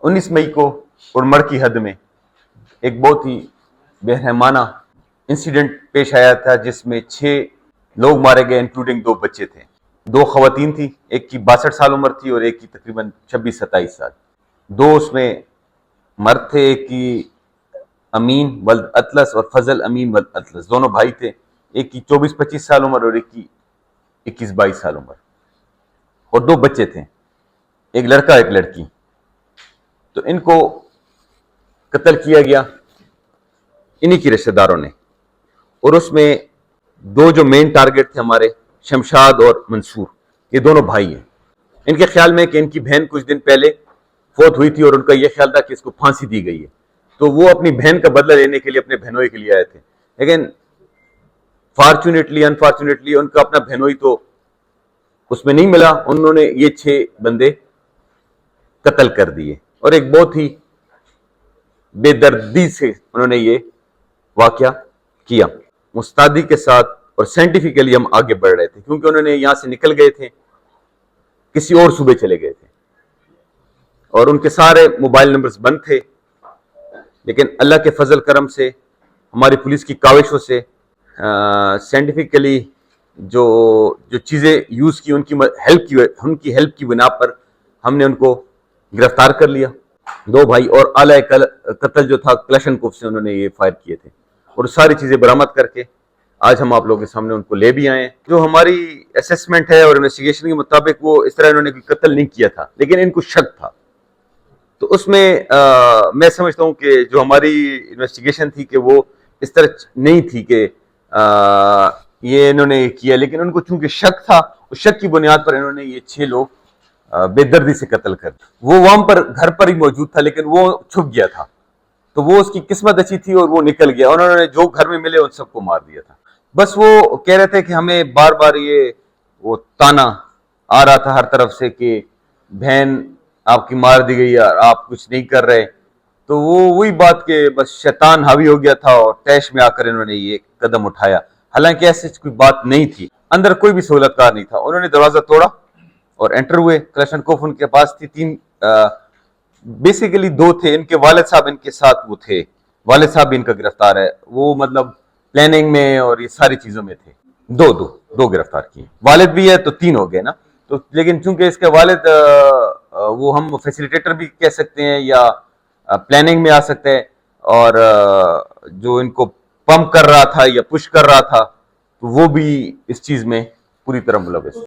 19 मई को उड़मड़ की हद में एक बहुत ही बेरहमाना इंसिडेंट पेश आया था जिसमें 6 लोग मारे गए, इंक्लूडिंग 2 बच्चे थे। 2 खवातीन थी, एक की 62 साल उम्र थी और एक की तकरीबन 26-27 साल। 2 उसमें मर्द थे, एक की अमीन वल्द अतलस और फजल अमीन वल्द अतलस, दोनों भाई थे। एक की 24-25 साल उम्र और एक की 21-22 साल उम्र, और 2 बच्चे थे, एक लड़का एक लड़की। तो इनको कत्ल किया गया इन्हीं के रिश्तेदारों ने, और उसमें 2 जो मेन टारगेट थे हमारे, शमशाद और मंसूर, ये दोनों भाई हैं। इनके ख्याल में कि इनकी बहन कुछ दिन पहले फौत हुई थी और उनका यह ख्याल था कि इसको फांसी दी गई है, तो वो अपनी बहन का बदला लेने के लिए अपने बहनोई के लिए आए थे। लेकिन फॉर्चुनेटली अनफॉर्चुनेटली उनका अपना बहनोई तो उसमें नहीं मिला, उन्होंने ये 6 बंदे कत्ल कर दिए, और एक बहुत ही बेदर्दी से उन्होंने ये वाकया किया। मुस्तादी के साथ और साइंटिफिकली हम आगे बढ़ रहे थे, क्योंकि उन्होंने यहां से निकल गए थे, किसी और सूबे चले गए थे, और उनके सारे मोबाइल नंबर्स बंद थे। लेकिन अल्लाह के फजल करम से, हमारी पुलिस की काविशों से, साइंटिफिकली जो जो चीजें यूज की, उनकी हेल्प की बिना पर हमने उनको गिरफ्तार कर लिया। 2 भाई और आला कत्ल जो था क्लशनकोफ से उन्होंने ये फायर किए थे, और सारी चीजें बरामद करके आज हम आप लोगों के सामने उनको ले भी आए हैं। जो हमारी असेसमेंट है और इन्वेस्टिगेशन के मुताबिक वो इस तरह इन्होंने कोई कत्ल नहीं किया था, लेकिन इनको शक था। तो उसमें मैं समझता हूं कि जो हमारी इन्वेस्टिगेशन थी कि वो इस तरह नहीं थी कि ये इन्होंने किया, लेकिन उनको चूंकि शक था, उस शक की बुनियाद पर इन्होंने ये 6 लोग बेदर्दी से कत्ल कर। वो वहां पर घर पर ही मौजूद था, लेकिन वो छुप गया था, तो वो उसकी किस्मत अच्छी थी और वो निकल गया। उन्होंने जो घर में मिले उन सबको मार दिया था। बस वो कह रहे थे कि हमें बार बार वो ताना आ रहा था हर तरफ से कि बहन आपकी मार दी गई और आप कुछ नहीं कर रहे। तो वो वही बात के बस शैतान हावी हो गया था और तैश में आकर इन्होंने ये कदम उठाया। हालांकि ऐसी कोई बात नहीं थी, अंदर कोई भी सहूलतकार नहीं था। उन्होंने दरवाजा तोड़ा और एंटर हुए। क्लशनकोफ उनके पास थी। 3 बेसिकली 2 थे, इनके वालिद साहब इनके साथ वो थे, वालिद साहब भी इनका गिरफ्तार है। वो मतलब प्लानिंग में और ये सारी चीजों में थे। 2 गिरफ्तार किए, वालिद भी है तो 3 हो गए ना। तो लेकिन चूंकि इसके वालिद वो हम फैसिलिटेटर भी कह सकते हैं या प्लानिंग में आ सकते हैं, और जो इनको पंप कर रहा था या पुश कर रहा था, तो वो भी इस चीज में पूरी तरह मुलविस।